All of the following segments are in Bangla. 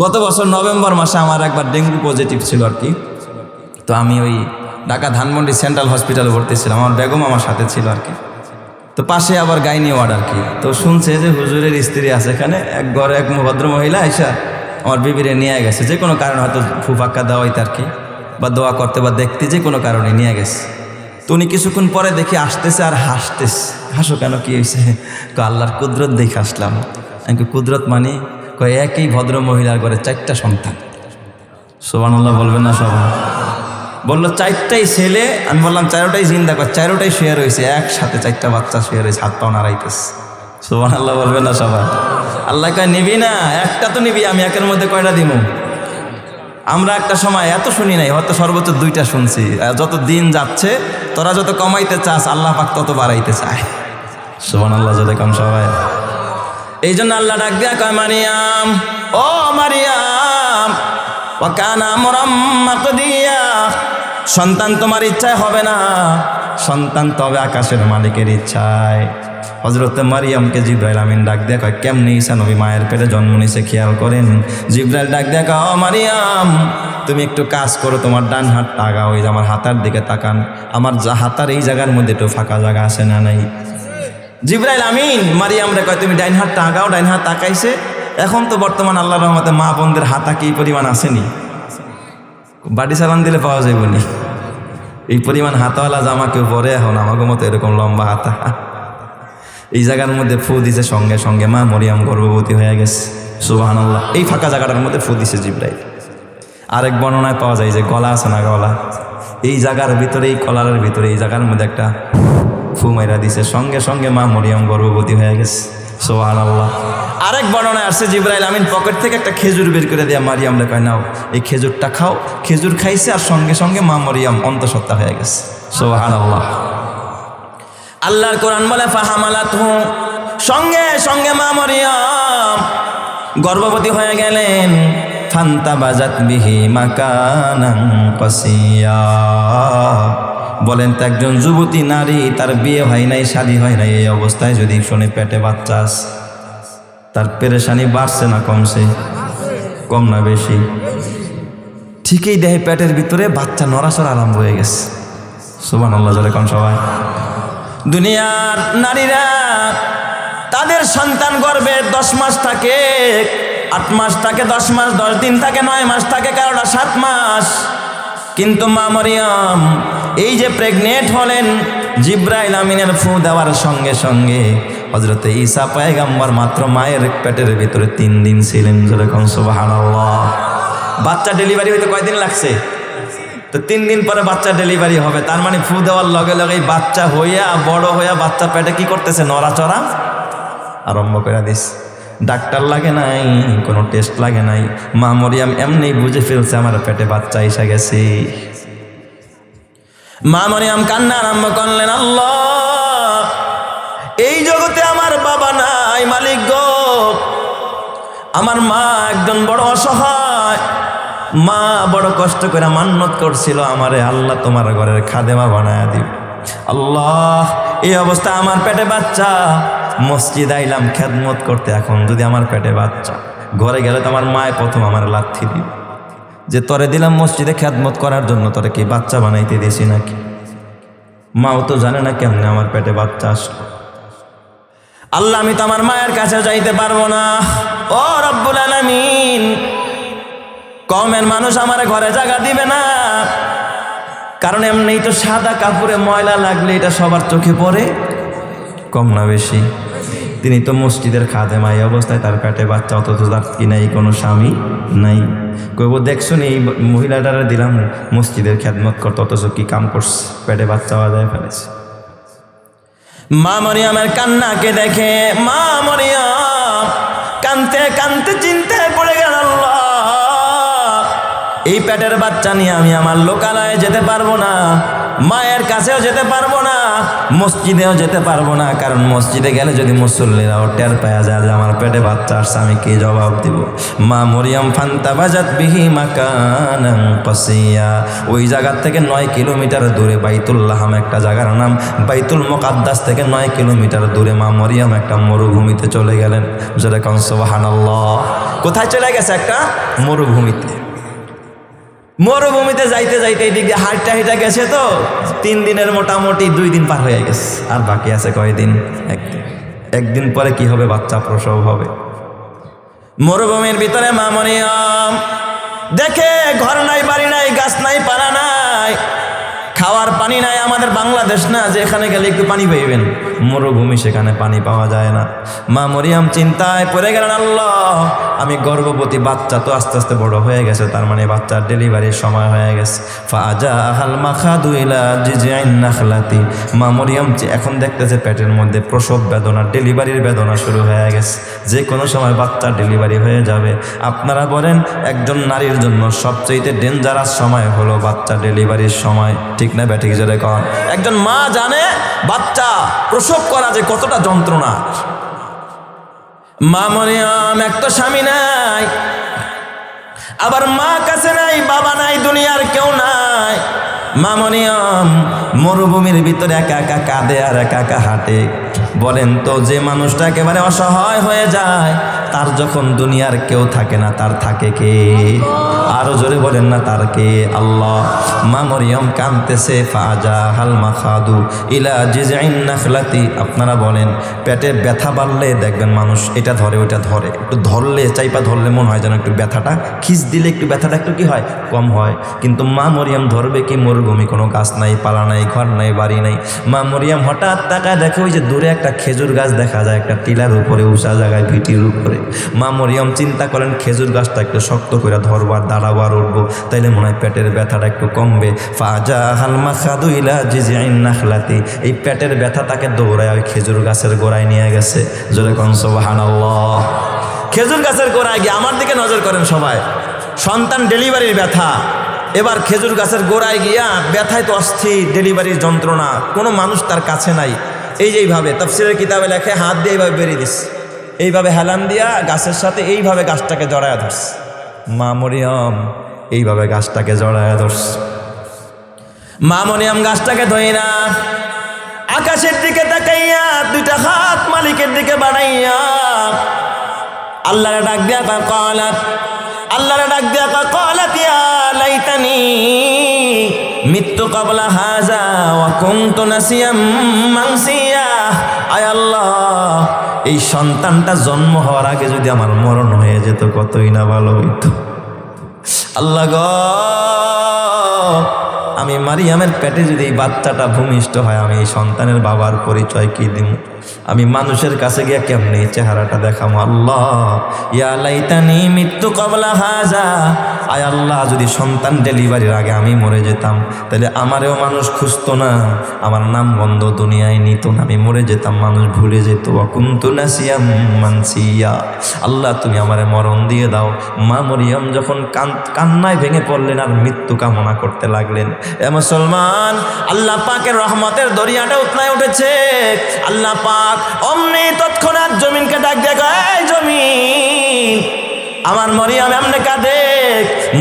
গত বছর নভেম্বর মাসে আমার একবার ডেঙ্গু পজিটিভ ছিল আর কি। তো আমি ওই ঢাকা ধানমন্ডি সেন্ট্রাল হসপিটালে ভর্তি ছিলাম, আমার বেগম আমার সাথে ছিল আর কি। তো পাশে আবার গাইনি ওয়ার্ড আর কি। তো শুনছে যে হুজুরের স্ত্রী আছে এখানে, এক ঘরে এক ভদ্র মহিলা এসে আমার বিবিরে নিয়ে গেছে, যে কোনো কারণে হয়তো ফুফাক্কা দেওয়া হইতে আর কি, বা দোয়া করতে বা দেখতে, যে কোনো কারণে নিয়ে গেছে। তো উনি কিছুক্ষণ পরে দেখি আসতেছে আর হাসতেছে। হাসো কেন, কি হয়েছে? তো আল্লাহর কুদরত দেখে আসলাম। আমি কুদরত মানে কয় একই ভদ্র মহিলার ঘরে 4টা সন্তান। সুবহানাল্লাহ বলবেন না সবাই? বললো 4টাই ছেলে। আমি বললাম 4টাই জিন্দা, কয় 4টাই শুয়ে রয়েছে, একসাথে 4টা বাচ্চা শুয়ে রয়েছে, হাত পাও নাড়াইতেছে। সুবহানাল্লাহ বলবেন না সবাই? আল্লাহ কয় নিবি না, একটা তো নিবি, আমি একের মধ্যে কয়টা দিব? আমরা একটা সময় এত শুনি নাই, হয়তো সর্বোচ্চ 2টা শুনছি। যত দিন যাচ্ছে তোরা যত কমাইতে চাস, আল্লাহ পাক তত বাড়াইতে চায়। সুবহানাল্লাহ যদি কম সবাই। এই জন্য আল্লাহ ডাক দিয়া কয় মারিয়াম, ও মারিয়াম, ওয়া কানা আমরাম মাকদিয়া, সন্তান তোমার ইচ্ছায় হবে না, সন্তান তবে আকাশের মালিকের ইচ্ছায়। হযরত মারিয়ামকে জিবরাইল আমিন ডাক দিয়া কয় কেমনে ঈসা নবী মায়ের পেটে জন্ম নিছে খেয়াল করেন। জিবরাইল ডাক দিয়া কয়, ও মারিয়াম, তুমি একটু কাজ করো, তোমার ডান হাতটা আগাও, ওই যে আমার হাতার দিকে তাকান, আমার হাতার এই জায়গার মধ্যে একটু ফাঁকা জায়গা আছে না নাই? জিবরাইল আমিন মারিয়াম রে কয় তুমি ডাইন হাতটা আগাও, ডাইন হাত তাকাইছে। এখন তো বর্তমান আল্লাহর রহমতে মা বোনদের হাতা কি পরিমাণ আসেনি, বাড়ি চালান দিলে পাওয়া যাইবনি এই পরিমাণ হাতাওয়ালা জামা কেউ পরে এখন আমাকে মতো এরকম লম্বা হাতা। এই জায়গার মধ্যে ফু দিছে, সঙ্গে সঙ্গে মা মরিয়াম গর্ভবতী হয়ে গেছে। সুবহানাল্লাহ। এই ফাঁকা জায়গাটার মধ্যে ফু দিছে জিবরাইল। আরেক বর্ণনায় পাওয়া যায় যে গলা আছে না, গলা, এই জায়গার ভিতরে, এই কলারের ভিতরে, এই জায়গার মধ্যে একটা ফু মাইরা দিছে, সঙ্গে সঙ্গে মা মরিয়াম গর্ভবতী হয়ে গেছে। সুবহানাল্লাহ। আরেক বর্ণনায় আসছে জিবরাইল আমিন পকেট থেকে একটা খেজুর বের করে দেয়া মারিয়াম রে কয় নাও, এই খেজুরটা খাও। খেজুর খাইছে আর সঙ্গে সঙ্গে মা মরিয়াম অন্তঃসত্ত্বা হয়ে গেছে। সুবহানাল্লাহ। আল্লাহর কোরআন বলে ফাহামালাতহু, সঙ্গে সঙ্গে মা মরিয়াম গর্ভবতী হয়ে গেলেন। ফান্তাবাজাত বিহি মাকানান কাসিয়া, বলেন তো একজন যুবতী নারী, তার বিয়ে হয় নাই, শাদী হয় নাই, এই অবস্থায় যদি শোনে পেটে বাচ্চা আছে, তার পেরেশানি বাড়ছে না কমছে? কম না বেশি? ঠিকই দেহে পেটের ভিতরে বাচ্চা নড়াচড়া আরম্ভ হয়ে গেছে। সুবহানাল্লাহ জোরে কোন সবাই? দুনিয়ার নারীরা তাদের সন্তান গর্ভে 10 মাস থাকে, 8 মাস থাকে, 10 মাস 10 দিন থাকে, 9 মাস থাকে, কারোটা 7 মাস। কিন্তু মা মরিয়াম এই যে প্রেগনেন্ট হলেন, জিবরাইল আমিনের ফু দেওয়ার সঙ্গে সঙ্গে হযরতে ঈসা পয়গম্বর মাত্র মায়ের পেটের ভিতরে 3 দিন ছিলেন। যেরকম সুবহানাল্লাহ। বাচ্চা ডেলিভারি হইতে কয়দিন লাগছে? তো 3 দিন পরে বাচ্চা ডেলিভারি হবে। তার মানে ফু দেওয়ার লগে লগে বাচ্চা হইয়া বড় হইয়া বাচ্চা পেটে কি করতেছে? নড়াচড়া আরম্ভ করে দিস। ডাক্তার লাগে নাই, কোনো টেস্ট লাগে নাই, মা মরিয়াম এমনি বুঝে ফেলছে আমার পেটে বাচ্চা এসে গেছে। মা মরিয়াম কান্না আরম্ভ করলেন, আল্লাহ, এই জগতে আমার বাবা নাই, মালিক গো, আমার মা একজন বড় অসহায়, মা বড় কষ্ট করে মান্নত করছিল আমারে, আল্লাহ তোমার ঘরের খাদেমা বানায়া দিও। আল্লাহ, এই অবস্থা আমার পেটে বাচ্চা, মসজিদ আইলাম খেদমত করতে, এখন যদি আমার পেটে বাচ্চা, ঘরে গেলে তো আমার মায় প্রথম আমার লাথি দিবে যে তরে দিলাম মসজিদে খেদমত করার জন্য, তোরে কি বাচ্চা বানাইতে দিয়েছি নাকি? মাও তো জানে না কেমনে আমার পেটে বাচ্চা আসলো। আল্লাহ, আমি তো আমার মায়ের কাছে যাইতে পারবো না। ও রব্বুল আলামিন, কওমের মানুষ আমার ঘরে জায়গা দিবে না, কারণ এমনি তো সাদা কাপড়ে ময়লা লাগলে এটা সবার চোখে পড়ে, কম না বেশি? তিনি তো মসজিদের খাদেমা, এই অবস্থায় তার পেটে বাচ্চা, অথচ তার কি নাই, কোনো স্বামী নাই। কইব দেখছো নি এই মহিলাটারে দিলাম মসজিদের খেদমত করতে, অথচ কি কাম করছে, পেটে বাচ্চা বাজায় ফেলেছে। মা মরিয়ামের কান্নাকে দেখে মা মরিয়াম কানতে কানতে চিন্তায় পড়ে গেল, আল্লাহ, এই পেটের বাচ্চা নিয়ে আমি আমার লোকালয়ে যেতে পারবো না, মায়ের কাছেও যেতে পারবো না, মসজিদেও যেতে পারবো না, কারণ মসজিদে গেলে যদি মুসল্লিরাও টের পাওয়া যায় যে আমার পেটে বাচ্চা আসছে, আমি কি জবাব দিব? মা মরিয়াম ফান্তাবাজাত বিহি মাকানান কাসিয়া, ওই জায়গা থেকে 9 কিলোমিটার দূরে বাইতুল্লাহ একটা জায়গার নাম, বাইতুল মুকাদ্দাস থেকে 9 কিলোমিটার দূরে মা মরিয়াম একটা মরুভূমিতে চলে গেলেন। যেরকম সুবহানাল্লাহ। কোথায় চলে গেছে? একটা মরুভূমিতে। মরুভূমিতে যাইতে যাইতে এইদিকে হাইটা হেঁটে গেছে, তো 3 দিনের মোটামুটি 2 দিন পার হয়ে গেছে, আর বাকি আছে কয়দিন? একদিন। একদিন পরে কি হবে? বাচ্চা প্রসব হবে। মরুভূমির ভিতরে মা মরিয়ম দেখে ঘর নাই, বাড়ি নাই, গাছ নাই, পালা নাই, খাওয়ার পানি নাই। আমাদের বাংলাদেশ না যে এখানে গেলে একটু পানি পাইবেন, মরুভূমি, সেখানে পানি পাওয়া যায় না। মা মরিয়ম চিন্তায় পড়ে গেলেন, আল্লাহ আমি গর্ভবতী, বাচ্চা তো আস্তে আস্তে বড় হয়ে গেছে, তার মানে বাচ্চার ডেলিভারির সময় হয়ে গেছে। ফাজাহাল মাখাদু ইলা জিজআইন নাখলাতি, মা মরিয়ম এখন দেখতেছে পেটের মধ্যে প্রসব বেদনা, ডেলিভারির বেদনা শুরু হয়ে গেছে, যে কোনো সময় বাচ্চার ডেলিভারি হয়ে যাবে। আপনারা বলেন একজন নারীর জন্য সবচেয়ে ডেঞ্জারাস সময় হলো বাচ্চা ডেলিভারির সময়, ঠিক না ব্যাঠিক? জোরে কন। একজন মা জানে বাচ্চা প্রসব করা যে কতটা যন্ত্রণা। মা মরিয়ম এক তো স্বামী নাই, আবার মা কাছে নাই, বাবা নাই, দুনিয়ার কেউ নাই। মা মরিয়ম মরুভূমির ভিতরে একা একা কাঁদে আর একা একা হাঁটে। বলেন তো, যে মানুষটা একেবারে অসহায় হয়ে যায়, তার যখন দুনিয়ার কেউ থাকে না, তার থাকে কে? আরো জোরে বলেন না, তার কে? আল্লাহ। মা মরিয়ম কাঁদতেছে। ফাজাহাল মাখাদু ইলা জিজআইন নাখলাতি, আপনারা বলেন পেটে ব্যথা বাড়লে দেখবেন মানুষ এটা ধরে ওটা ধরে, একটু ধরলে, চাইপা ধরলে মনে হয় যেন একটু ব্যথাটা, খিস দিলে একটু ব্যথাটা একটু কি হয়? কম হয়। কিন্তু মা মরিয়ম ধরবে কি? মরুভূমি, কোনো গাছ নাই, পালা নাই, ঘর নাই, বাড়ি নাই। মা মরিয়ম হঠাৎ তাকায় দেখে ওই যে দূরে একটা খেজুর গাছ দেখা যায়, একটা টিলার উপরে, উঁচা জায়গায়, ভিটির উপরে। মা মরিয়ম চিন্তা করেন খেজুর গাছটা একটু শক্ত করে ধরবো আর দাঁড়াবো আর উঠবো, তাইলে মনে হয় পেটের ব্যথাটা একটু কমবে। ফাজাহাল মাখাদু ইলা জিজআইন নাখলাতি, এই পেটের ব্যথা তাকে দৌড়ায় ওই খেজুর গাছের গোড়ায় নিয়ে গেছে। জোরে কোন সুবহানাল্লাহ। খেজুর গাছের গোড়ায় গিয়ে, আমার দিকে নজর করেন সবাই, সন্তান ডেলিভারির ব্যথা, এবার খেজুর গাছের গোড়ায় গিয়া ব্যথায় তো অস্থির, ডেলিভারির যন্ত্রণা, কোনো মানুষ তার কাছে নাই। এই যে এইভাবে তাফসীরের কিতাবে লেখে, হাত দিয়ে এইভাবে বেরিয়ে দিস, এইভাবে হেলান দিয়া গাছের সাথে এইভাবে গাছটাকে জড়ায়া ধরস। মা মরিয়ম এইভাবে গাছটাকে জড়ায়া ধরস। মা মরিয়ম গাছটাকে ধইরা আকাশের দিকে তাকাইয়া 2টা হাত মালিকের দিকে বাড়াইয়া আল্লাহর ডাক দিয়া কালাত, আল্লাহর ডাক দিয়া কালাত ইয়া লাইতানি মিত্তু ক্বাবলা হাযা ওয়া কুনতু নাসিয়াম মানসিয়া। আয় আল্লাহ, এই সন্তানটা জন্ম হওয়ার আগে যদি আমার মরণ হয়ে যেত কতই না ভালো হইতো। আল্লাহ গো, আমি মারিয়ামের পেটে যদি এই বাচ্চাটা ভূমিষ্ঠ হয়, আমি এই সন্তানের বাবার পরিচয় কি দিব? আমি মানুষের কাছে গিয়া কেমনি চেহারাটা দেখাবো? আল্লাহ, ইয়া লাইতানি মিত্তু ক্বাবলা হাযা, আয় আল্লাহ, যদি সন্তান ডেলিভারির আগে আমি মরে যেতাম, তাহলে আমারেও মানুষ খুঁজতো না, আমার নাম বন্ধ দুনিয়ায় নিত না, আমি মরে যেতাম, মানুষ ভুলে যেত। ওয়া কুনতু নাসিয়াম মানসিয়া, আল্লাহ তুমি আমারে মরণ দিয়ে দাও। মা মরিয়ম যখন কান্নায় ভেঙে পড়লেন আর মৃত্যু কামনা করতে লাগলেন। এ মুসলমান, আল্লাহ পাকের রহমতের দরিয়াটা উতলায় উঠেছে। আল্লাহ পাক অমনি তৎক্ষণাৎ জমিনকে ডাক দেয়, এই জমিন, আমার মরিয়ম এমনে কাঁদে,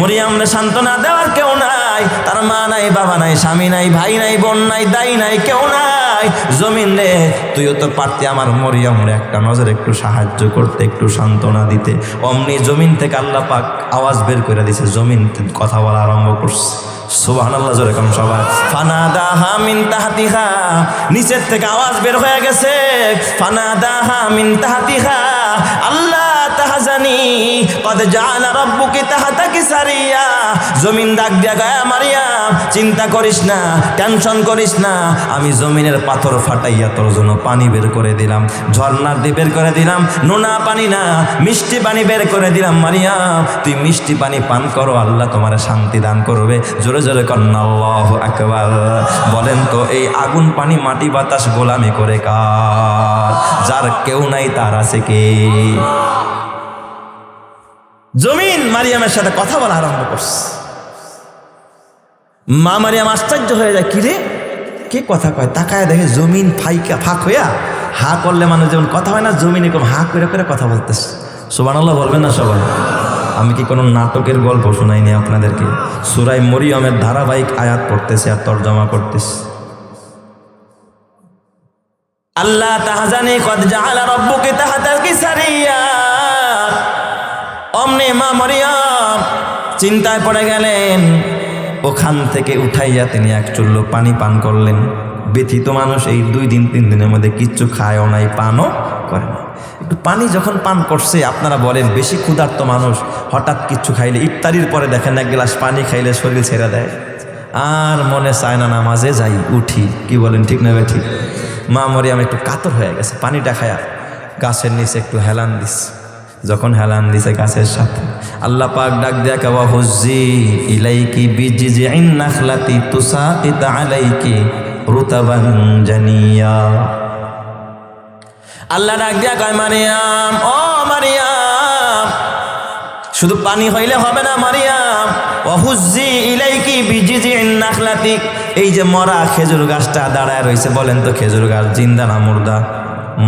মরিয়মরে সান্ত্বনা দেওয়ার কেউ নাই, তার মা নাই, বাবা নাই, স্বামী নাই, ভাই নাই, বোন নাই, দাই নাই, কেউ নাই। জমিন রে, তুইও তো পারতি আমার মরিয়মরে একটা নজর একটু সাহায্য করতে, একটু সান্ত্বনা দিতে। অমনি জমিন থেকে আল্লাহ পাক আওয়াজ বের করে দিছে, জমিন কথা বলা আরম্ভ করছে। সুবহানাল্লাহ, জোরে কোন সবাই। ফানাদাহা মিন তাহতিহা, নিচের থেকে আওয়াজ বের হয়ে গেছে, ফানাদাহা মিন তাহতিহা আল্লাহ তাহজানি কদ জাআলা রাব্বুকি তাহতাকি সারিয়া। জমিন ডাক দিয়া গায়, মারিয়াম চিন্তা করিস না, টেনশন করিস না, আমি জমিনের পাথর ফাটাইয়া তোর জন্য পানি বের করে দিলাম, ঝর্ণার দিয়ে বের করে দিলাম, নোনা পানি না মিষ্টি পানি বের করে দিলাম। মারিয়াম তুই মিষ্টি পানি পান করো, আল্লাহ তোমার শান্তি দান করবে। জোরে জোরে কন্না আল্লাহু আকবার। বলেন তো, এই আগুন পানি মাটি বাতাস গোলামি করে কার? যার কেউ নাই তার আছে কে? জমিন মারিয়ামের সাথে কথা বলা আরম্ভ করছে। মা মারিয়াম আশ্চর্য হয়ে যায়, কিরে কে কথা কয়? তাকায় দেখে জমিন ফাঁক হইয়া হা করলে মানুষ যেমন কথা হয় না, জমিন এরকম হা করে করে কথা বলতেছে। সুবহানাল্লাহ বলবেন না সবাই? আমি কি কোনো নাটকের গল্প শোনাইনি আপনাদেরকে? সূরা মরিয়মের ধারাবাহিক আয়াত পড়তেছি আর তরজমা করতেছি। আল্লাহ তাহজানি কদ জাআলা রাব্বুকি তাহতাকি সারিয়া, অমনি মা মরিয়ম চিন্তায় পড়ে গেলেন। ওখান থেকে উঠাইয়া তিনি এক চুল্লো পানি পান করলেন। ব্যথিত মানুষ এই 2 দিন 3 দিনের মধ্যে কিচ্ছু খায়ও নাই, পানও করে না। একটু পানি যখন পান করছে, আপনারা বলেন বেশি ক্ষুধার্ত মানুষ হঠাৎ কিচ্ছু খাইলে, ইফতারির পরে দেখেন 1 গ্লাস পানি খাইলে শরীর ছেড়ে দেয়, আর মনে চায় না নামাজে যাই, উঠি। কি বলেন, ঠিক না ভাই? ঠিক। মা মরিয়ম একটু কাতর হয়ে গেছে, পানিটা খায়া গাছের নিচে একটু হেলান দিস। যখন হেলান দিছে গাছের সাথে, আল্লাহ পাক ডাক দিয়া কাওয়া হুজ্জি ইলাইকি বিজিজিন নাখলাতি তুসাকিত আলাইকি রুতাবান জানিয়া। আল্লাহ ডাক দিয়া কয়, মারিয়াম, ও মারিয়াম, শুধু পানি হইলে হবে না মারিয়াম, ওহুজ্জি ইলাইকি বিজিজিন নাখলাতি। এই যে মরা খেজুর গাছটা দাঁড়ায় রয়েছে, বলেন তো খেজুর গাছ জিন্দা না মুর্দা?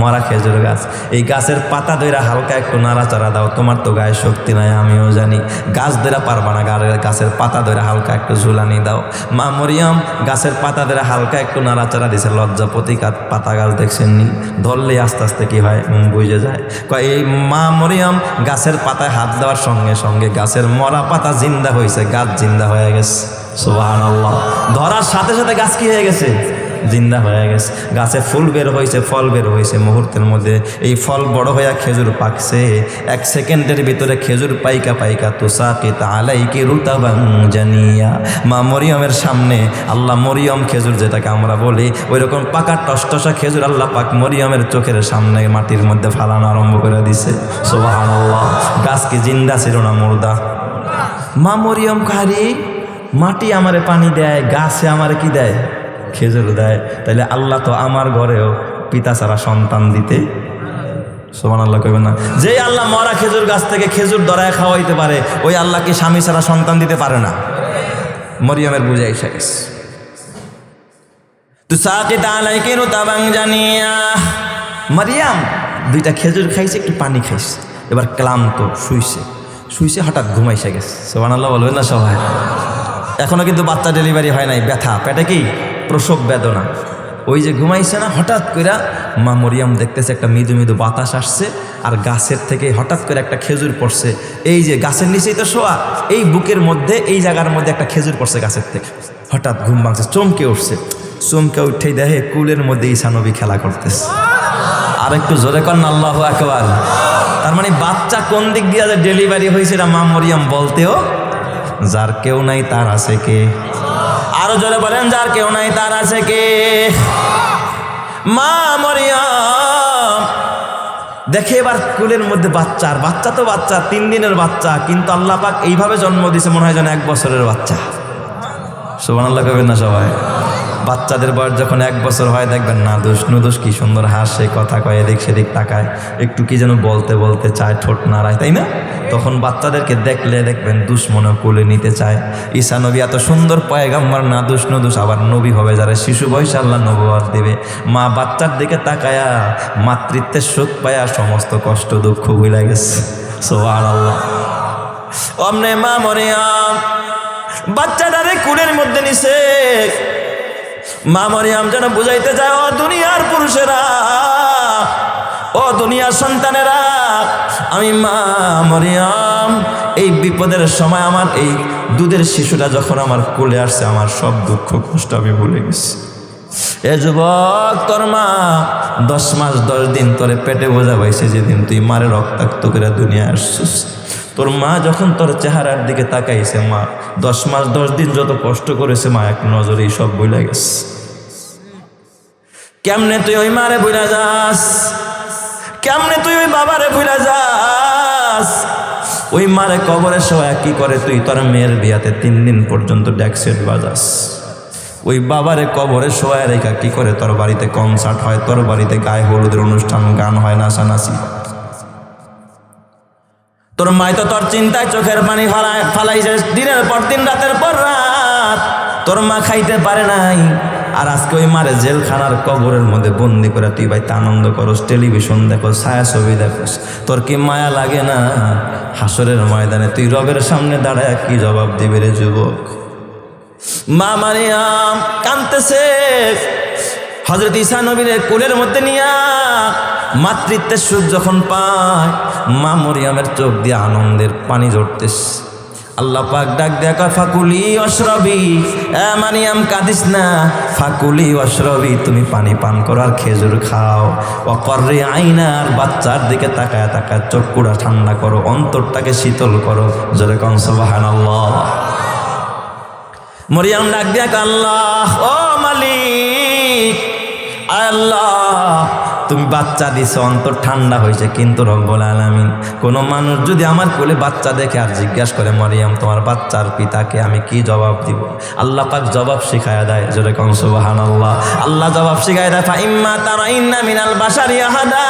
মরা খেজুর গাছ। এই গাছের পাতা ধইরা হালকা একটু নাড়াচাড়া দাও। তোমার তো গায়ে শক্তি নাই, আমিও জানি, গাছ ধরে পারবা না, গাছের পাতা ধরে হালকা একটু ঝুলানি দাও। মা মরিয়ম গাছের পাতা ধরে হালকা একটু নাড়াচাড়া দিছে। লজ্জাপতি পাতা গাছ দেখছেননি? ধরলে আস্তে আস্তে কি হয় বুঝে যায়। এই মা মরিয়ম গাছের পাতায় হাত দেওয়ার সঙ্গে সঙ্গে গাছের মরা পাতা জিন্দা হয়েছে, গাছ জিন্দা হয়ে গেছে। সুবহানাল্লাহ। ধরার সাথে সাথে গাছ কি হয়ে গেছে? জিন্দা হয়ে গেছে। গাছে ফুল বের হয়েছে, ফল বের হয়েছে মুহূর্তের মধ্যে। এই ফল বড় হইয়া খেজুর পাকছে। 1 সেকেন্ডের ভিতরে খেজুর পাইকা পাইকা তুসাকিত আলাইকি রুতাবান জানিয়া। মা মরিয়মের সামনে আল্লাহ মরিয়ম খেজুর যেটাকে আমরা বলি, ওই রকম পাকা টসটসা খেজুর আল্লাহ পাক মরিয়মের চোখের সামনে মাটির মধ্যে ফালানো আরম্ভ করে দিছে। সুবহানাল্লাহ। গাছ কি জিন্দা ছিল না মুর্দা? মা মরিয়ম কারি মাটি আমারে পানি দেয়, গাছে আমারে কি দেয়? খেজুর দেয়। তাইলে আল্লাহ তো আমার ঘরেও পিতা ছাড়া সন্তান দিতে, সুবহানাল্লাহ কইবেন না? যে আল্লাহ মরা খেজুর গাছ থেকে খেজুর ধরায় খাওয়াইতে পারে, ওই আল্লাহ কি স্বামী ছাড়া সন্তান দিতে পারে না? মরিয়মের বুঝে এসে গেছে। তুসাকিত আলাইকি রুতাবান জানিয়া। মরিয়ম 2টা খেজুর খাইছে, একটু পানি খাইছে, এবার ক্লান্ত শুইছে, হঠাৎ ঘুমাইসে গেছে। সুবহানাল্লাহ বলবেন না সবাই? এখনো কিন্তু বাচ্চা ডেলিভারি হয় নাই, ব্যথা পেটে, কি প্রসব বেদনা। ওই যে ঘুমাইছে না, হঠাৎ করে মা মরিয়ম দেখতেছে একটা মৃদু মৃদু বাতাস আসছে, আর গাছের থেকে হঠাৎ করে একটা খেজুর পড়ছে। এই যে গাছের নিচেই তো শোয়া, এই বুকের মধ্যে এই জায়গার মধ্যে একটা খেজুর পড়ছে গাছের থেকে। হঠাৎ ঘুম ভাঙছে, চমকে উঠছে। চমকে উঠেই দেখে কুলের মধ্যে ঈসা নবী খেলা করতেছে। আর একটু জোরে কর না আল্লাহু আকবার। তার মানে বাচ্চা কোন দিক দিয়ে যে ডেলিভারি হয়েছে এটা মা মরিয়ম বলতেও, যার কেউ নাই তার আছে কে? আরো জোরে বলেন, যার কেউ নাই তার আছে কে? মা মরিয়ম দেখে এবার কুলের মধ্যে বাচ্চা, আর বাচ্চা তো বাচ্চা, 3 দিনের বাচ্চা, কিন্তু আল্লাহ পাক এইভাবে জন্ম দিয়েছে মনে হয় যেন 1 বছরের বাচ্চা। সুবহানাল্লাহ কইবেন না সবাই? বাচ্চাদের বয়স যখন 1 বছর হয়, দেখবেন নাদুস নুদুস কি সুন্দর হাসে, কথা কয়, এদিক সেদিক তাকায়, একটু কি যেন বলতে বলতে চায়, ঠোঁট নাড়ায়, তাই না? তখন বাচ্চাদেরকে দেখলে দেখবেন দুশ্মনে কোলে নিতে চায়। ঈসা নবী এত সুন্দর পয়গাম্বর, নাদুস নুদুস, আবার নবী হবে যারা শিশু বয়সে আল্লাহ নবুয়ত দিবে। মা বাচ্চার দিকে তাকায়া মাতৃত্বের সুখ পায়া সমস্ত কষ্ট দুঃখ ভুলে গেছে। সুবহানাল্লাহ। অমনে মা মরিয়ম বাচ্চাটারে কুলের মধ্যে নিছে। মা মরিয়ম যেন বুঝাইতে যায়, ও দুনিয়ার পুরুষেরা, ও দুনিয়ার সন্তানেরা, আমি মা মরিয়ম এই বিপদের সময় আমার এই দুধের শিশুটা যখন আমার কোলে আসছে, আমার সব দুঃখ কষ্ট আমি ভুলে গেছি। এ যুবক, তোর মা 10 মাস 10 দিন তোরে পেটে বোঝা পাইছে, যেদিন তুই মারে রক্তাক্ত করে দুনিয়া আসছিস। তোর মা যখন তোর চেহারার দিকে তাকাইছে, মা 10 মাস 10 দিন যত কষ্ট করেছে, মা এক নজরেই সব ভুলে গেছে। কেমনে তুই ওই মারে ভুলা যাস? কেমনে তুই ওই বাবারে ভুলা যাস? ওই মারে কবরে শোয়া কি করে তুই তোর মেয়ের বিয়াতে 3 দিন পর্যন্ত ড্যাকসেট বাজাস? ওই বাবারে কবরে শোয়া রেখা কি করে তোর বাড়িতে কনসার্ট হয়, তোর বাড়িতে গায়ে হলুদের অনুষ্ঠান, গান হয়, নাচানাচি? তোর মাই তো তোর চিন্তায় চোখের পানি ফালাইছে দিনের পর দিন, রাতের পর রাত। তোর মা খাইতে পারে নাই, আর আজকে ওই মারে জেলখানার কবরের মধ্যে বন্দি করে তুই ভাই আনন্দ করস, টেলিভিশন দেখো, ছায়া ছবি দেখোস। তোর কি মায়া লাগে না? হাসরের ময়দানে তুই রবের সামনে দাঁড়ায় কি জবাব দিবে রে যুবক? মা মারিয়াম কাঁদতেছে। হযরত ঈসা নবীর কোলের মধ্যে নিয়া মাতৃত্বের সুখ যখন পায়, মা মরিয়মের চোখ দিয়ে আনন্দের পানি ঝরতেছে। আল্লাহ পাক ডাক দেয়া কয় ফাকুলি ওয়াশরাবি, এ মারিয়াম কাঁদিস না, ফাকুলি ওয়াশরাবি, তুমি পানি পান করো আর খেজুর খাও। ওয়াকর্রি আইনা, আর বাচ্চার দিকে তাকায় তাকায় চক্ষুটা ঠান্ডা করো, অন্তরটাকে শীতল করো। জোরে কোন সুবহানাল্লাহ। মরিয়াম ডাক দেয়া কয় আল্লাহ, ও মালিক, আল্লাহ তুমি বাচ্চা দিছো, অন্তর ঠান্ডা হয়েছে, কিন্তু রব্বুল আলামিন কোনো মানুষ যদি আমার কোলে বাচ্চা দেখে আর জিজ্ঞাসা করে মরিয়ম তোমার বাচ্চার পিতাকে, আমি কি জবাব দিব? আল্লাহ পাক জবাব শিখায়া দেয়। জোরে কোন সুবহানাল্লাহ। আল্লাহ জবাব শিখায়া দেয়, ফাইম্মা তারাইন্না মিনাল বাশারি আহাদা,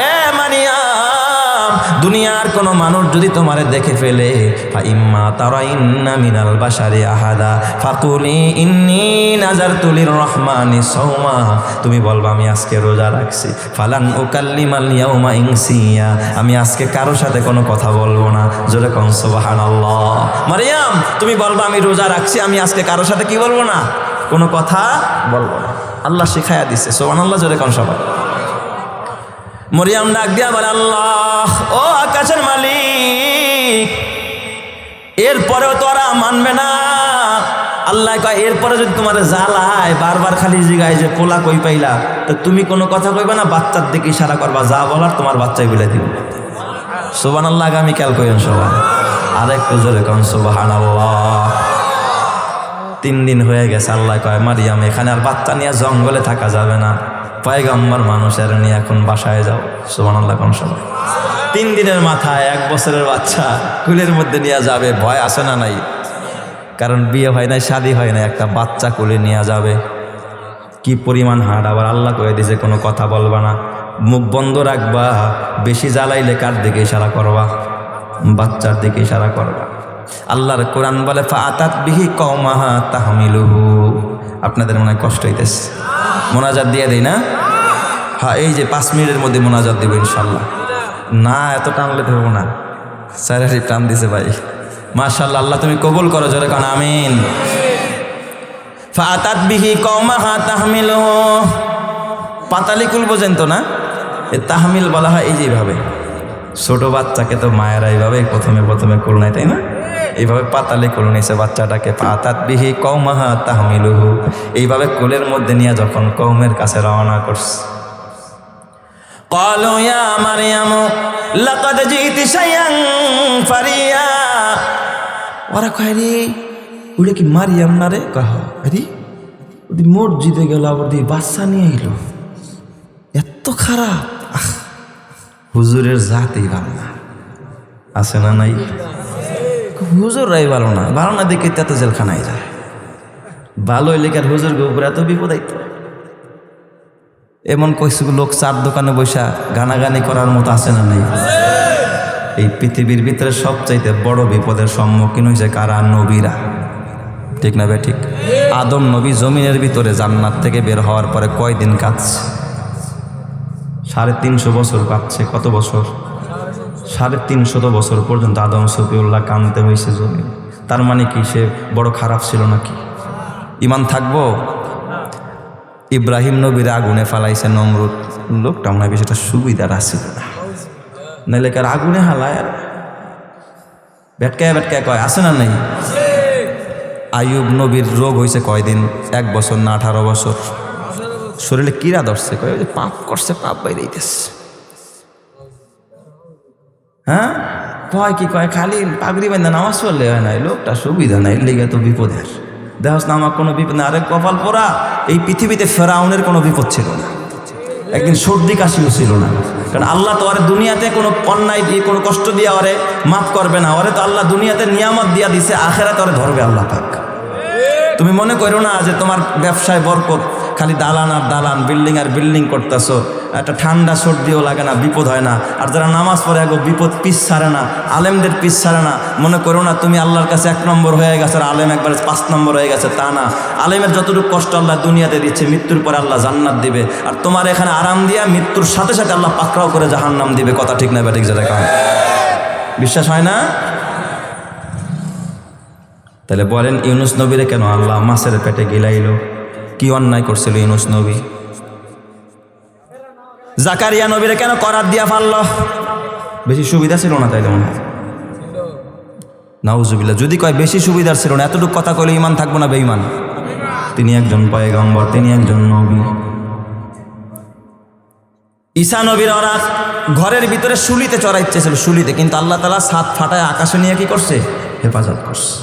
এ মারিয়াম, দুনিয়ার কোনো মানুষ যদি তোমারে দেখে ফেলে, ফাইম্মা তারাইন্না মিনাল বাশারি আহাদা ফাকুলি ইন্নী নাযারতু লিররহমানি সাওমা, তুমি বলবা আমি আজকে রোজা রাখছি। ফালান উকাল্লিমাল ইয়াউমা ইনসিয়া, আমি আজকে কারো সাথে কোনো কথা বলবো না। জোরে কোন সুবহানাল্লাহ। মারিয়াম তুমি বলবা আমি রোজা রাখছি, আমি আজকে কারো সাথে কি বলবো না, কোনো কথা বলবো না। আল্লাহ শিখায়া দিছে। সুবহানাল্লাহ। জোরে কোন সবাই। মরিয়াম ডাক দিয়া বলে আল্লাহ, ও আকাশের মালিক, এরপরেও তোরা মানবে না। আল্লাহ কয় এরপরে যদি তোমার জ্বালায়, বারবার খালি জিগায় যে পোলা কই পাইলা, তো তুমি কোনো কথা কইবা না, বাচ্চার দিকে ইশারা করবা, যা বলার তোমার বাচ্চাই বলে দিব। সুবহানাল্লাহ। আগামীকাল কইন সবাই আর একটু জোরে কোন সুবহানাল্লাহ। 3 দিন হয়ে গেছে। আল্লাহ কয় মারিয়াম এখানে আর বাচ্চা নিয়ে জঙ্গলে থাকা যাবে না, পয়গম্বর মানুষের নিয়ে এখন বাসায় যাও। সুবহানাল্লাহ কোন সবাই। 3 দিনের মাথায় 1 বছরের বাচ্চা কুলের মধ্যে নিয়ে যাবে, ভয় আছে না নাই? কারণ বিয়ে হয় নাই, শাদী হয় না, একটা বাচ্চা কোলে নিয়ে যাবে, কি পরিমাণ হাড়। আবার আল্লাহ কয়ে দিয়েছে কোনো কথা বলবা না, মুখ বন্ধ রাখবা, বেশি জ্বালাইলে কার দিকে ইশারা করবা, বাচ্চার দিকে ইশারা করবা। আল্লাহর কোরআন বলে ফাআতাত বিহি কওমাহা তাহমিলুহু। আপনাদের মনে হয় কষ্ট হইতেছে, মোনাজাত দিয়ে দেই না? হ্যাঁ, এই যে 5 মিনিটের মধ্যে মোনাজাত দিব ইনশাল্লাহ। না এত টানলে দেবো না, স্যারেরই টান দিছে ভাই। মাশাআল্লাহ, আল্লাহ তুমি কবুল করো। জোরে কান আমিন। ফাআতাত বিহি কওমাহা তাহমিলুহু, পাতালি কুল বোঝেন তো না? এ তাহমিল বলা হয় এই যেভাবে, ছোট বাচ্চাকে তো মায়েরা এইভাবে প্রথমে কুল নাই, তাই না? এইভাবে পাতালে কুল নিয়েছে বাচ্চাটাকে। ফাআতাত বিহি কওমাহা তাহমিলুহু, এইভাবে কুলের মধ্যে নিয়ে যখন কওমের কাছে রওনা করছে, ক্বালু ইয়া মারইয়াম লাকাদ জিতি শাইআন ফারিয়া। ওরা কয় রে ওটা কি মারিয়াম না রে? কয় আরে ওদি মসজিদে গেল, আবার দিয়ে বাচ্চা নিয়ে এলো, এত খারাপ। হুজুরের জাতেই ভালো না, আছে না নাই? হুজুররাই ভালো না, ভালো না দেখে এত জেলখানায় যায়। ভালো লেখার হুজুর উপরে এত বিপদ আইতো। এমন কইছে লোক 4 দোকানে বৈশা গানাগানি করার মতো আছে না নাই? এই পৃথিবীর ভিতরে সবচাইতে বড় বিপদের সম্মুখীন হয়েছে কারা? নবীরা। ঠিক না ভাই? ঠিক। আদম নবী জমিনের ভিতরে জান্নাত থেকে বের হওয়ার পরে কয়দিন কাঁদছে? 350 বছর কাঁদছে। কত বছর? 350 বছর পর্যন্ত আদম সফিউল্লাহ কাঁদতে হয়েছে জমিন। তার মানে কি সে বড় খারাপ ছিল নাকি? ইমান থাকবো? ইব্রাহিম নবীর আগুনে ফালাইছে নমরুদ, লোকটা মনে হয় বিষয়টা সুবিধার আসছিল না, নাইলে কার আগুনে হালায় আর ভেটকায় কয় আছে না নাই? আইয়ুব নবীর রোগ হয়েছে কয়দিন? 1 বছর না 18 বছর। শরীরে কিরা ধরছে, কয় যে পাপ করছে, পাপ বাইরে দিতেছে। হ্যাঁ কয় কি কয় খালি পাগড়ি বান্ধা নামাজ পড়লে হয় নাই, লোকটা সুবিধা নাই, লেগে তো বিপদের। দেখস না আমার কোনো বিপদ না। আরে কপাল পোড়া, এই পৃথিবীতে ফেরাউনের কোনো বিপদ ছিল না, একদিন সর্দি কাশিও ছিল না। কারণ আল্লাহ তো আরে দুনিয়াতে কোনো অন্যায় দিয়ে কোনো কষ্ট দিয়ে ওরে মাফ করবে না। ওরে তো আল্লাহ দুনিয়াতে নিয়ামত দিয়া দিছে, আখেরাতে ওরে ধরবে আল্লাহ পাক। তুমি মনে করো না যে তোমার ব্যবসায় বরকত, খালি দালান আর দালান, বিল্ডিং আর বিল্ডিং করতেছো, একটা ঠান্ডা সর্দিও লাগে না, বিপদ হয় না। আর যারা নামাজ পড়ে গো বিপদ পিছ ছাড়ে না, আলেমদের পিছ ছাড়ে না। মনে করো না তুমি আল্লাহর কাছে 1 নম্বর হয়ে গেছে আর আলেম একবারে 5 নম্বর হয়ে গেছে, তা না। আলেমের যতটুকু কষ্ট আল্লাহ দুনিয়াতে দিচ্ছে, মৃত্যুর পরে আল্লাহ জান্নাত দিবে। আর তোমার এখানে আরাম দিয়া মৃত্যুর সাথে সাথে আল্লাহ পাকড়াও করে জাহান্নাম দিবে। কথা ঠিক না ব্যাঠিক? যেটা কারণ বিশ্বাস হয় না? তাহলে বলেন ইউনুস নবীরে কেন আল্লাহ মাছের পেটে গিলাইল? কি অন্যায় করছিল ইউনুস নবী? জাকারিয়া নবীরে কেন করাত দিয়া ফাললো? বেশি সুবিধা ছিল না তাইলে মনে হয়? নাউজুবিল্লাহ। যদি কয় বেশি সুবিধার ছিল না, এতটুকু কথা কইলে ইমান থাকবো না বেঈমান? তিনি একজন পয়গম্বর, তিনি একজন নবী। ঈসা নবীর ওরা ঘরের ভিতরে শুলিতে চড়াইতেছিল, শুলিতে, কিন্তু আল্লাহ তাআলা ছাদ ফাটায় আকাশে নিয়ে কি করছে? হেফাজত করছে।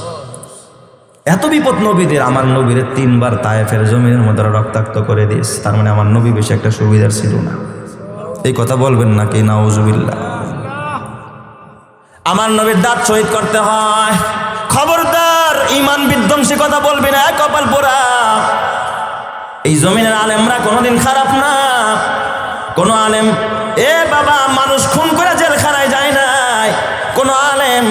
এত বিপদ নবীদের, আমার নবীরে 3 বার তায়েফের জমিনের মধ্যে রক্তাক্ত করে দিয়েছে। তার মানে আমার নবী বেশি একটা সুবিধার ছিল না। এই কথা বলবেন নাকি? নাউজুবিল্লাহ। আমার নবীর দাঁত শহীদ করতে হয়। খবরদার ইমান বিধ্বংসী কথা বলবি না, কপাল পোড়া। এই জমিনের আলেমরা কোনোদিন খারাপ না। কোন আলেম বাবা মানুষ খুন করে জেলখানায় যায় নাই। কোন আলেম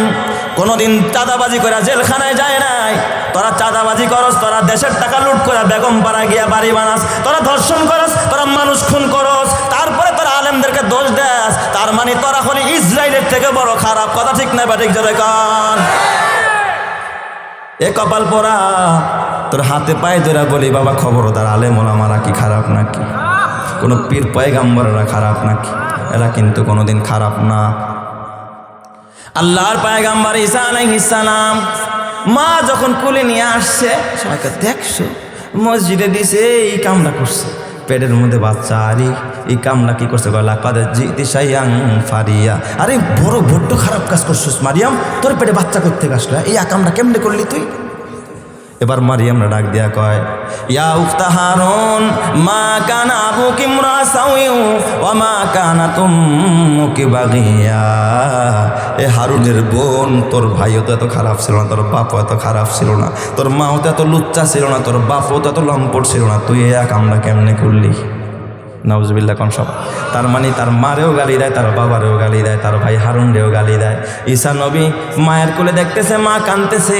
কোনোদিন চাঁদাবাজি করে জেলখানায় যায় নাই। তোরা চাঁদাবাজি করস, তোরা দেশের টাকা লুট করে বেগম পাড়া গিয়া বাড়ি বানাস, তোরা ধর্ষণ করস, তোরা মানুষ খুন করস, তারপরে তোরা আলেমদেরকে দোষ দেস। তার মানে তোরা হলি ইসরায়েলের থেকে বড় খারাপ। কথা ঠিক না ঠিক জোরে কর। এ কপাল পোড়া, তোর হাতে পায়ে ধরে বলি বাবা খবরদার, আলেম ওলামারা কি খারাপ নাকি? কোনো পীর পয়গাম্বররা খারাপ নাকি? এরা কিন্তু কোনোদিন খারাপ না। আল্লাহর পয়গাম্বর ঈসা আলাইহিস সালাম মা যখন কুলে নিয়ে আসছে, সবাইকে দেখছো মসজিদে দিছে, এই কামটা করছে, পেটের মধ্যে বাচ্চা। আর এই কামটা কি করছে? ফারিয়া। আরে বড় বড্ড খারাপ কাজ করছিস মারিয়াম, তোর পেটে বাচ্চা করতে আসলো, এই কামটা কেমনে করলি তুই? এবার মারিয়ামরা ডাক দিয়া কয়, ইয়া উখতা হারুন মা কানা আবুকি ইমরাসাউয়ু ওয়া মা কানাত উম্মুকি বাগিয়া। এ হারুনের বোন, তোর ভাইও তো এত খারাপ ছিল না, তোর বাপও এত খারাপ ছিল না, তোর মাও তো এত লুচ্চা ছিল না, তোর বাপও তো এত লম্পট ছিল না, তুই এই কামটা কেমনে করলি? নাউজুবিল্লাহ কোন সব। তার মানে তার মারেও গালি দেয়, তার বাবারেও গালি দেয়, তার ভাই হারুনরেও গালি দেয়। ঈসা নবী মায়ের কোলে দেখতেছে মা কাঁদতেছে,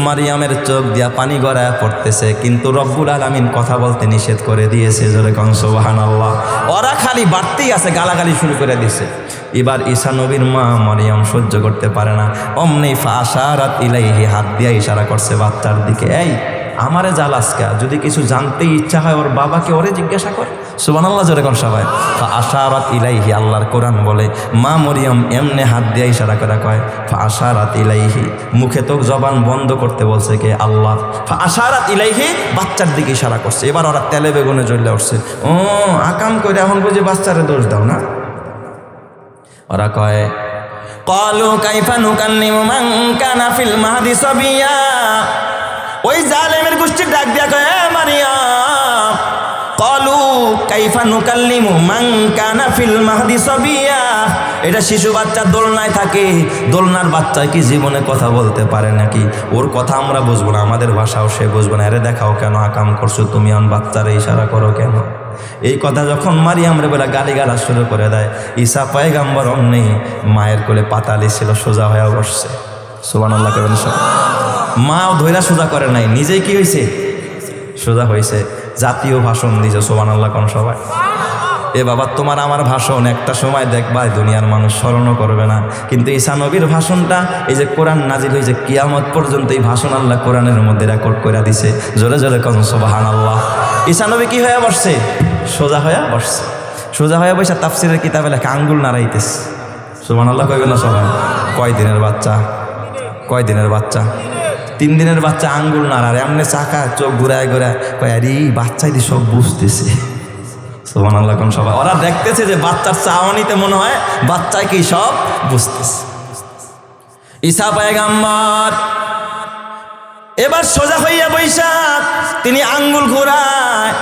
মারিয়ামের চোখ দিয়া পানি গড়ায় পড়তেছে, কিন্তু রব্বুল আলামিন কথা বলতে নিষেধ করে দিয়েছে। জোরে কোন সুবহানাল্লাহ। ওরা খালি বাড়তেই আছে, গালাগালি শুরু করে দিছে। এবার ঈসা নবীর মা মারিয়াম সহ্য করতে পারে না, অমনি ফাশারাত ইলাইহি, হাত দিয়া ইশারা করছে বাচ্চার দিকে, এই আমারে জালাসকা, যদি কিছু জানতে ইচ্ছা হয় ওর বাবাকে ওরে জিজ্ঞাসা কর। সুবহানাল্লাহ জোরে কোন সবাই। ফাশারাত ইলাইহি, আল্লাহর কোরআন বলে মা মরিয়ম এমনে হাত দিয়ে ইশারা করে কয় ফাশারাত ইলাইহি, মুখে তো জবান বন্ধ করতে বলছে কে? আল্লাহ। ফাশারাত ইলাইহি, বাচ্চার দিকে ইশারা করছে। এবার ওরা তেলে বেগুনে জ্বলে উঠছে, ও আকাম করে এখন বুঝি বাচ্চারে দোষ দাও না? ওরা কয় ক্বালু কাইফা নুকাল্লিমু মান কানা ফিল মাহদি সাবিয়া। ওই জালেমের গোষ্ঠী ডাক দিয়া কয়, মারিয়াম ক্বালু কাইফা নুকাল্লিমু মান কানা ফিল মাহদি সাবিয়া। এটা শিশু বাচ্চা দোলনায় থাকে, দোলনার বাচ্চা কি জীবনে কথা বলতে পারে নাকি? ওর কথা আমরা বুঝবো না, আমাদের ভাষাও সে বুঝবো না। আরে দেখাও কেন আকাম করছো তুমি, আন বাচ্চারে ইশারা করো কেন? এই কথা যখন মারিয়ামরে বলে গালিগালা শুরু করে দেয়, ঈসা পয়গাম্বর অমনি মায়ের কোলে পাতালি ছিল, সোজা হয়ে বসছে। সুবহানাল্লাহ করেন সব। মাও ধৈরা সোজা করে নাই, নিজেই কি হয়েছে? সোজা হয়েছে। জাতীয় ভাষণ দিয়েছে। সুবহানাল্লাহ কোন সবাই। এ বাবা তোমার আমার ভাষণ একটা সময় দেখবা দুনিয়ার মানুষ স্মরণও করবে না, কিন্তু ঈসা নবীর ভাষণটা, এই যে কোরআন নাজিল হয়েছে কিয়ামত পর্যন্ত, এই ভাষণ আল্লাহ কোরআনের মধ্যে রেকর্ড করে দিছে। জোরে জোরে কোন সুবহানাল্লাহ। ঈসা নবী কি হয়ে বসছে? সোজা হয়ে বসছে। সোজা হয়ে বসে তাফসিরের কিতাবে লেখা আঙ্গুল নাড়াইতেছে। সুবহানাল্লাহ কইবেন না সবাই? কয় দিনের বাচ্চা? কয় দিনের বাচ্চা? 3 দিনের বাচ্চা আঙ্গুল নাড়ারে, এমনি চাকা চোখ ঘুরায় ঘুরায় কয়, আরে বাচ্চাই দিয়ে সব বুঝতেছে। সুবহানাল্লাহ কোন সবাই। ওরা দেখতেছে যে বাচ্চার চাওয়ানিতে মনে হয় বাচ্চাই কি সব বুঝতেছে। ঈসা পয়গাম্বর এবার সোজা হইয়া বৈশা তিনি আঙ্গুল ঘুরায়।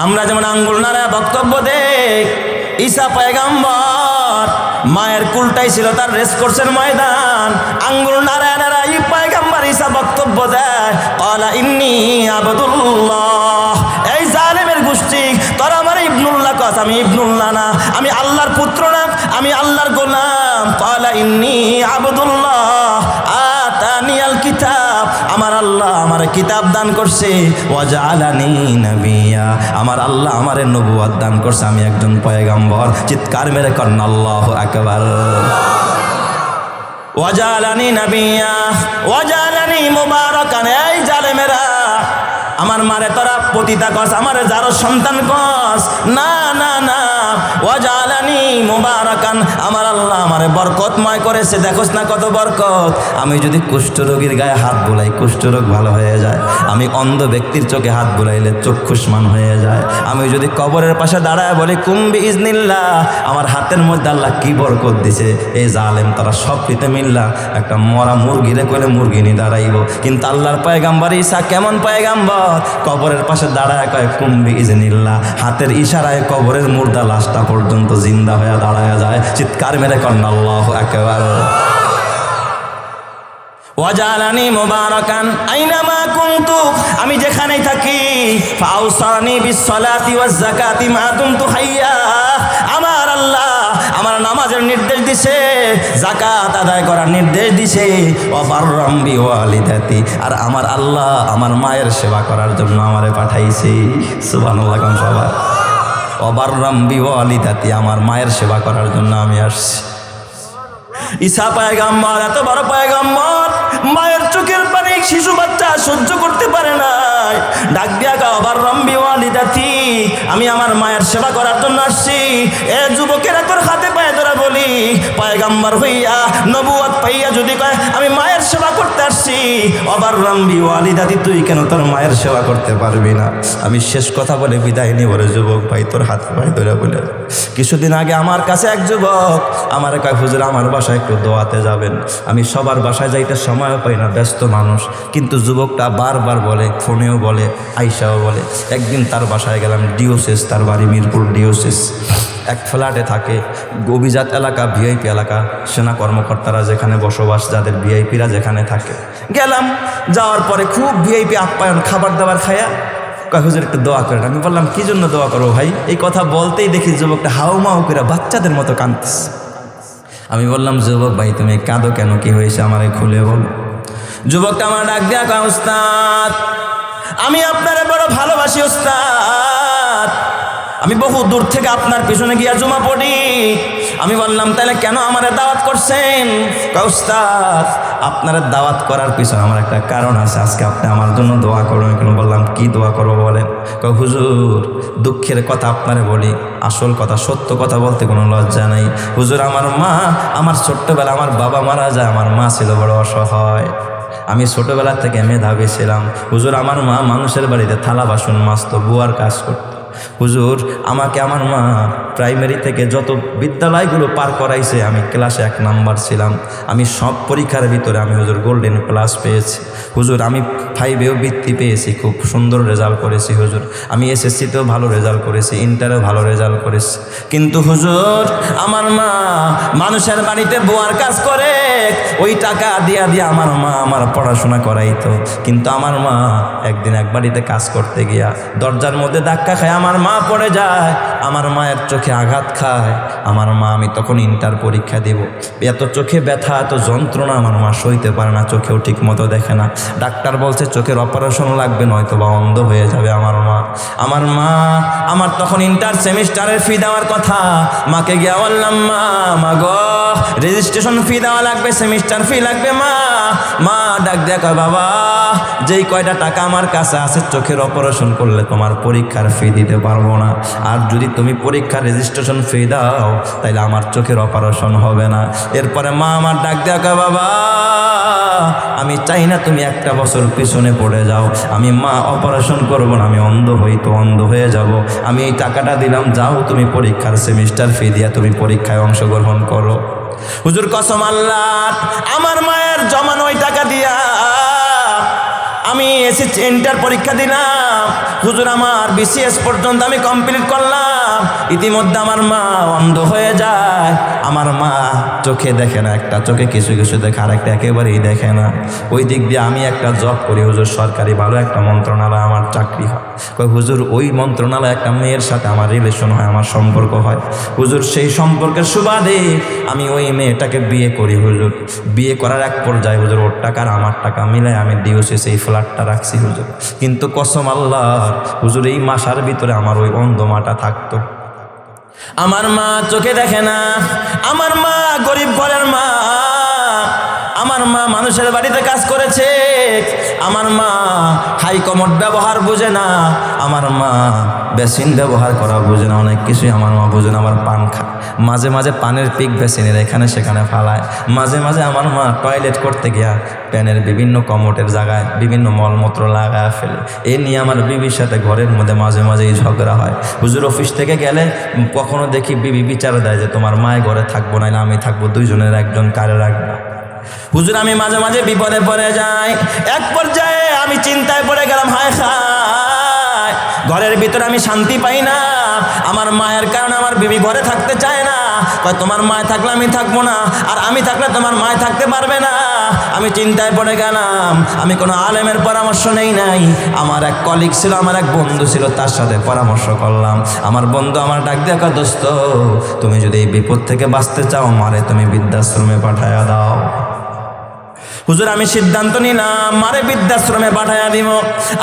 আমরা যেমন আঙ্গুল নাড়ায় বক্তব্য দেই, ঈসা পয়গাম্বর মায়ের কুলটাই ছিল তার রেস কোর্সের ময়দান। আঙ্গুল নাড়ায় নাড়ায় পয়গাম্বর ঈসা বক্তব্য দেয়, ক্বালা ইন্নী আবদুল্লাহ। এই জালেমের গোষ্ঠী, তোরা আমার ইবনুল্লাহ কস, আমি ইবনুল্লাহ না, আমি আল্লাহর পুত্র না, আমি আল্লাহর গোলাম। ক্বালা ইন্নী আবদুল্লাহ আতানিয়াল কিতাব, আমার আল্লাহ আমার কিতাব দান করছে। ওয়াজআলানি নবিয়্যা, আমার আল্লাহ আমারে নবুয়ত দান করছে, আমি একজন পয়গম্বর। চিৎকার মেরে করেন আল্লাহু আকবার। ওয়াজআলানি নবিয়্যা ওয়াজআলানি মুবারাকান। এই জালেমেরা, আমার মারে তোরা পতিতা কস, আমারে যারো সন্তান কস, না না না, ওয়াজআলানি মুবারাকান, আমার আল্লাহ আমারে বরকতময় করেছে। দেখোস না কত বরকত। আমি যদি কুষ্ঠরোগীর গায়ে হাত বুলাই কুষ্ঠরোগ ভালো হয়ে যায়, আমি অন্ধ ব্যক্তির চোখে হাত বুলাইলে চক্ষুষ্মান হয়ে যায়, আমি যদি কবরের পাশে দাঁড়ায় বলি কুম বিইজনিল্লাহ, আমার হাতের মধ্যে আল্লাহ কি বরকত দিছে। এই জালেম তারা সব পিতে মিল্লা একটা মরা মুরগিরে কইলে মুরগি নি দাঁড়াইব, কিন্তু আল্লাহর পয়গাম্বর ঈসা কেমন পয়গাম্বর, কবরের পাশে দাঁড়ায় কয় কুম বিইজনিল্লাহ, হাতের ইশারায় কবরের মুর্দা লাশটা পর্যন্ত জিন্দা হয়ে দাঁড়ায় যায়। চিৎকার মেরে কন্না আল্লাহু আকবার। ওয়াজআলানি মুবারাকান আইনামা কুনতু, আমি যেখানেই থাকি, ফাউসানি বিসসালাতি ওয়াজ যাকাতি মা দুমতু হাইয়া, আমার আল্লাহ আমার নামাজের নির্দেশ দিছে, যাকাত আদায় করার নির্দেশ দিছে, ওয়া বাররাম বিওয়ালিদাতি, আর আমার আল্লাহ আমার মায়ের সেবা করার জন্য আমারে পাঠাইছে। সুবহানাল্লাহ কোন সবার। ওয়া বাররাম বিওয়ালিদাতি, আমার মায়ের সেবা করার জন্য আমি আসছি। ঈসা পয়গাম্বর এত বড় পয়গাম্বর, মায়ের চোখের পানি শিশু বাচ্চা সহ্য করতে পারে না, ডাক দিয়া গাবার রম্বি ওয়ালিদাতি, আমি আমার মায়ের সেবা করার জন্য আসছি। এ যুবকেরা তোর হাতে পায়ে ধরা বলি, পয়গাম্বর হইয়া নবুয়ত পাইয়া যদি কয় আমি মায়ের সেবা করতে আসছি, আবার রম্বি ওয়ালিদাতি, তুই কেন তোর মায়ের সেবা করতে পারবি না? আমি শেষ কথা বলে বিদায় নিব রে যুবক ভাই, তোর হাতে পায়ে ধরে বলে। কিছুদিন আগে আমার কাছে এক যুবক আমার কয় হুজুর আমার বাসায় একটু দোয়াতে যাবেন। আমি সবার বাসায় যাইতে সময় পাই না, ব্যস্ত মানুষ, কিন্তু যুবকটা বারবার বলে, ফোনেও বলে, আইসাও বলে। একদিন তার বাসায় গেলাম, ডিওসিস, তার বাড়ি মিরপুর ডিওসিস, এক ফ্ল্যাটে থাকে, অভিজাত এলাকা, ভিআইপি এলাকা, সেনা কর্মকর্তারা যেখানে বসবাস, যাদের ভিআইপিরা যেখানে থাকে। গেলাম, যাওয়ার পরে খুব ভিআইপি আপ্যায়ন, খাবার দাবার খায়া কয় হুজুর একটু দোয়া করেন। আমি বললাম কি জন্য দোয়া করবো ভাই? এই কথা বলতেই দেখি যুবকটা হাউমাউ করে বাচ্চাদের মতো কাঁদতেছে। আমি বললাম যুবক ভাই তুমি কাঁদো কেন, কি হয়েছে আমারে খুলে বলো। যুবকটা আমার ডাক দেয়া কয় উস্তাদ আমি আপনারে বড় ভালোবাসি উস্তাদ, আমি বহু দূর থেকে আপনার পিছনে গিয়া জমা পড়ি। আমি বললাম তাহলে কেন আমারে দাওয়াত করছেন? কয় উস্তাদ আপনারা দাওয়াত করার পিছনে আমার একটা কারণ আছে, আজকে আপনি আমার জন্য দোয়া করবেন। কেন? বললাম কি দোয়া করবো বলেন? কয় হুজুর দুঃখের কথা আপনারে বলি, আসল কথা, সত্য কথা বলতে কোনো লজ্জা নাই। হুজুর আমার মা, আমার ছোট্টবেলা আমার বাবা মারা যায়, আমার মা ছিল বড় অসহায়, আমি ছোটবেলা থেকে মেধাবী ছিলাম। হুজুর আমার মা মানুষের বাড়িতে থালা বাসন মাজতো, বুয়ার কাজ করতো। হুজুর আমাকে আমার মা প্রাইমারি থেকে যত বিদ্যালয়গুলো পার করাইছে, আমি ক্লাসে 1 নাম্বার ছিলাম। আমি সব পরীক্ষার ভিতরে আমি হুজুর গোল্ডেন প্লাস পেয়েছি। হুজুর আমি 5এও বৃত্তি পেয়েছি, খুব সুন্দর রেজাল্ট করেছি। হুজুর আমি এসএসসিতেও ভালো রেজাল্ট করেছি, ইন্টারেও ভালো রেজাল্ট করেছি। কিন্তু হুজুর আমার মা মানুষের বাড়িতে বুয়ার কাজ করে, ওই টাকা দিয়া দিয়া আমার মা আমার পড়াশোনা করাইতো। কিন্তু আমার মা একদিন এক বাড়িতে কাজ করতে গিয়া দরজার মধ্যে ধাক্কা খায়, আমার মা পড়ে যায়, আমার মায়ের চোখে আঘাত খায়। আমার মা, আমি তখন ইন্টার পরীক্ষা দেব, এত চোখে ব্যথা, এত যন্ত্রণা আমার মা সইতে পারে না, চোখেও ঠিক মতো দেখে না। ডাক্তার বলছে চোখের অপারেশন লাগবে, নয়তো বা অন্ধ হয়ে যাবে আমার মা। আমার তখন ইন্টার সেমিস্টারের ফি দেওয়ার কথা। মাকে গিয়া বললাম মা গো রেজিস্ট্রেশন ফি দেওয়া লাগবে, সেমিস্টার ফি লাগবে। মা ডাক দেখা, বাবা যেই কয়টা টাকা আমার কাছে আছে চোখের অপারেশন করলে তোমার পরীক্ষার ফি দিতে পারবো না, আর যদি তুমি পরীক্ষার রেজিস্ট্রেশন ফি দাও তাইলে আমার চোখের অপারেশন হবে না। এরপরে মা আমার ডাক দেখা, বাবা আমি চাই না তুমি একটা বছর পিছনে পড়ে যাও, আমি মা অপারেশন করবো না, আমি অন্ধ হই তো অন্ধ হয়ে যাব, আমি এই টাকাটা দিলাম, যাও তুমি পরীক্ষার সেমিস্টার ফি দিয়া তুমি পরীক্ষায় অংশগ্রহণ করো। হুজুর কসম আল্লাহ, আমার মায়ের জমানো ওই টাকা দিয়া আমি এসএসসি ইন্টার পরীক্ষা দিলাম। হুজুর আমার বিসিএস পর্যন্ত আমি কমপ্লিট করলাম। ইতিমধ্যে আমার মা অন্ধ হয়ে যায়, আমার মা চোখে দেখে না, একটা চোখে কিছু কিছু দেখে, আর একটা একেবারেই দেখে না। ওই দিক দিয়ে আমি একটা জব করি হুজুর, সরকারি ভালো একটা মন্ত্রণালয় আমার চাকরি হয়। কই হুজুর ওই মন্ত্রণালয় একটা মেয়ের সাথে আমার রিলেশন হয়, আমার সম্পর্ক হয়। হুজুর সেই সম্পর্কের সুবাদে আমি ওই মেয়েটাকে বিয়ে করি। হুজুর বিয়ে করার এক পর্যায়ে হুজুর ওর টাকা আর আমার টাকা মিলে আমি ডিওসিস এই ফ্ল্যাটটা রাখছি হুজুর। কিন্তু কসম আল্লাহ হুজুর এই মাসার ভিতরে আমার ওই অন্ধ মাটা থাকতো। আমার মা চোখে দেখে না, আমার মা গরিব ঘরের মা, আমার মা মানুষের বাড়িতে কাজ করেছে, আমার মা হাই কমোড ব্যবহার বোঝে না, আমার মা বেসিন ব্যবহার করা বোঝে না, অনেক কিছুই আমার মা বোঝে না। আমার পান খায়, মাঝে মাঝে পানের পিক বেসিনের এখানে সেখানে ফালায়, মাঝে মাঝে আমার মা টয়লেট করতে গিয়া প্যানের বিভিন্ন কমোটের জায়গায় বিভিন্ন মলমূত্র লাগায় ফেলে। এ নিয়ে আমার বিবির সাথে ঘরের মধ্যে মাঝে মাঝেই ঝগড়া হয়। হুজুর অফিস থেকে গেলে কখনো দেখি বিবি বিচার দেয় যে তোমার মায় ঘরে থাকবো, নাহলে আমি থাকবো, দুইজনের একজন কারে রাখবো। হুজুর আমি মাঝে মাঝে বিপদে পড়ে যাই, এক পর্যায়ে আমি চিন্তায় পড়ে গেলাম, হায় হায়, ঘরের ভিতরে আমি শান্তি পাই না। আমার মায়ের কারণে আমার বিবি ঘরে থাকতে চায় না, কয় তোমার মায় থাকলে আমি থাকবো না, আর আমি থাকলে তোমার মায় থাকতে পারবে না। আমি চিন্তায় পড়ে গেলাম, আমি কোনো আলেমের পরামর্শ নেই নাই, আমার এক কলিগ ছিল, আমার এক বন্ধু ছিল, তার সাথে পরামর্শ করলাম। আমার বন্ধু আমার ডাক দিয়ে কয়, দোস্ত তুমি যদি এই বিপদ থেকে বাঁচতে চাও, মারে তুমি বৃদ্ধাশ্রমে পাঠায়া দাও। হুজুর আমি সিদ্ধান্ত নিলাম মারে বৃদ্ধাশ্রমে পাঠাইয়া দিব।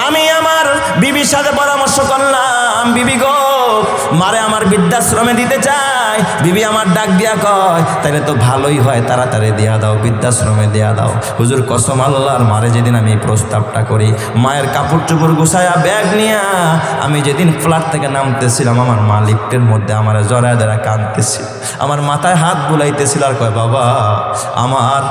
আমি আমার বিবির সাথে পরামর্শ করলাম, বিবি গো মারে আমার বৃদ্ধাশ্রমে দিতে চাই। বিবি আমার ডাক দিয়া কয়, তাহলে তো ভালোই হয়, তাড়াতাড়ি দিয়া দাও, বৃদ্ধাশ্রমে দিয়া দাও। হুজুর কসম আল্লাহর, মারে যেদিন আমি প্রস্তাবটা করি, মায়ের কাপড় চোপড় গুছায়া ব্যাগ নিয়া আমি যেদিন ফ্ল্যাট থেকে নামতেছিলাম, আমার মা লিফটের মধ্যে আমার জড়ায় ধরা কাঁদতেছিল, আমার মাথায় হাত বুলাইতেছিল, আর কয় বাবা আমার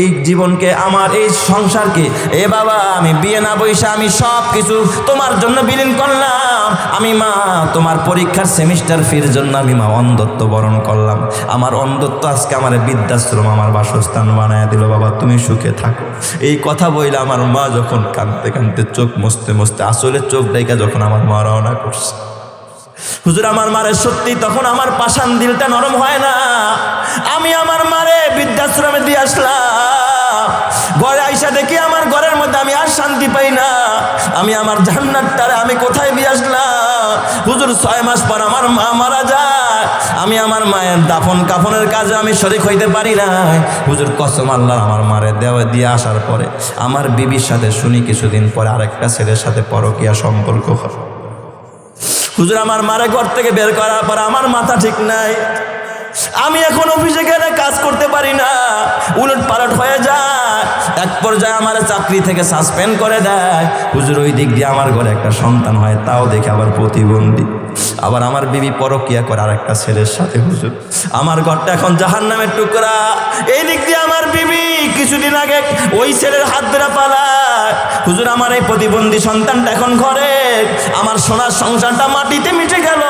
এই জীবনকে, আমার এই সংসারকে, এ বাবা আমি বিয়ে না বইসা আমি সব কিছু তোমার জন্য বিলীন করলাম। আমি মা তোমার পরীক্ষার সেমিস্টার ফির জন্য আমি মা অন্ধত্ব বরণ করলাম। আমার অন্ধত্ব আজকে আমার বৃদ্ধাশ্রম আমার বাসস্থান বানায় দিল। বাবা তুমি সুখে থাকো। এই কথা বইলে আমার মা যখন কাঁদতে কাঁদতে চোখ মুছতে মুছতে আসলে চোখ ডাইকা যখন আমার মা রওনা করছে, হুজুর আমার মারে সত্যি তখন আমার পাষাণ দিলটা নরম হয় না। আমি আমার মারে বৃদ্ধাশ্রমে দিয়ে আসলাম, ঘরে আইসা দেখি আমার ঘরের মধ্যে আমি আর শান্তি পাই না। আমি আমার জান্নাতটারে আমি কোথায় দিয়ে আসলাম? হুজুর 6 মাস পর আমার মা মারা যায়। আমি আমার মায়ের দাফন কাফনের কাজে আমি শরীক হইতে পারি না। হুজুর কসম আল্লাহ, আমার মারে দেওয়া দিয়ে আসার পরে আমার বিবির সাথে শুনি কিছুদিন পরে আরেকটা ছেলের সাথে পরকীয়া সম্পর্ক হয়। হুজুর আমার মারে ঘর থেকে বের করার পর আমার মাথা ঠিক নাই, আমি এখন অফিসে গেলে কাজ করতে পারি না, উলট পালট হয়ে যায়। এক পর্যায়ে আমার চাকরি থেকে সাসপেন্ড করে দেয়। হুজুর ওই দিক দিয়ে আমার ঘরে একটা সন্তান হয়, তাও দেখে আবার প্রতিবন্ধী। আবার আমার বিবি পরকীয়া করে আর একটা ছেলের সাথে। হুজুর আমার ঘরটা এখন জাহান্নামের টুকরা। এই দিক দিয়ে আমার বিবি কিছুদিন আগে ওই ছেলের হাত ধরে পালায়। হুজুর আমার এই প্রতিবন্ধী সন্তানটা এখন ঘরে, আমার সোনার সংসারটা মাটিতে মিটে গেল।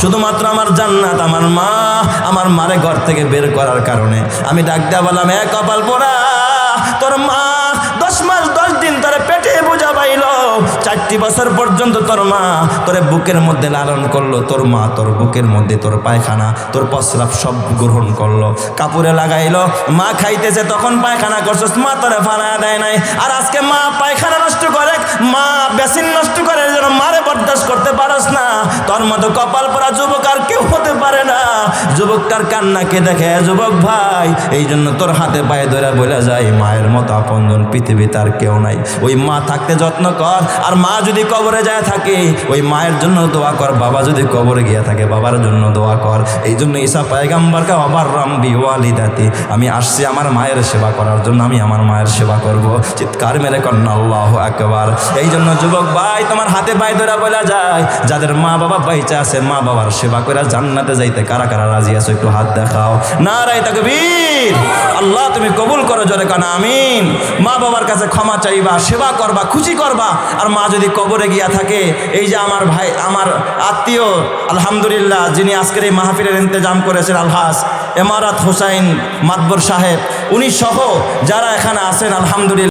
শুধুমাত্র আমার জান্নাত আমার মা, আমার মারে ঘর থেকে বের করার কারণে আমি ডাক দেয়া বললাম, এ কপাল পোড়া, তোর মা 10 মাস 10 দিন তোরে পেটে বোঝা পাইল, 4টি বছর পর্যন্ত তোর মা তোরে বুকের মধ্যে লালন করলো। তোর মা তোর বুকের মধ্যে তোর পায়খানা তোর প্রস্রাব সব গ্রহণ করলো, কাপড়ে লাগাইলো। মা খাইতেছে তখন পায়খানা করছস, মা তোরে ফালায়া দেয় নাই। আর আজকে মা পায়খানা নষ্ট করে, মা বেসিন নষ্ট করে, যেন মারে বরদাস্ত করতে পারস না। তোর মতো কপাল পরা যুবক আর কেউ হতে পারে না। যুবকটার কান্নাকে দেখে যুবক ভাই, এই জন্য তোর হাতে পায়ে ধরে বলে যায়, মায়ের মতো আপনজন পৃথিবীতে আর কেউ নাই। ওই মা থাকতে যত্ন কর, আর মা যদি কবরে যায় থাকে ওই মায়ের জন্য দোয়া কর, বাবা যদি কবরে গিয়ে থাকে বাবার জন্য দোয়া কর। এই জন্য ঈসা পয়গম্বরকে আবার রাম্বি ওয়ালিদাতি, আমি আসছি আমার মায়ের সেবা করার জন্য, আমি আমার মায়ের সেবা করব। চিৎকার মেরে কন্যা আল্লাহু আকবার। এই জন্য যুবক ভাই তোমার হাতে পায়ে ধরে বলা যায়, যাদের মা বাবা বাইচা আছে মা বাবার সেবা করে জান্নাতে যাইতে কারা কারা রাজি আছো একটু হাত দেখাও। নারায়ে তাকবীর। আল্লাহ তুমি কবুল করো, জোরে কানা আমিন। মা বাবার কাছে ক্ষমা চাইবা, সেবা করবা, খুশি করবা। আর মা যদি কবরে গিয়া থাকে, এই যে আমার ভাই আমার আত্মীয় আলহামদুলিল্লাহ যিনি আজকের এই মাহফিলের ইন্তজাম করেছেন আলহাজ এমারাত হোসাইন মাতবর সাহেব, উনি সহ যারা এখানে আছেন আলহামদুলিল্লাহ।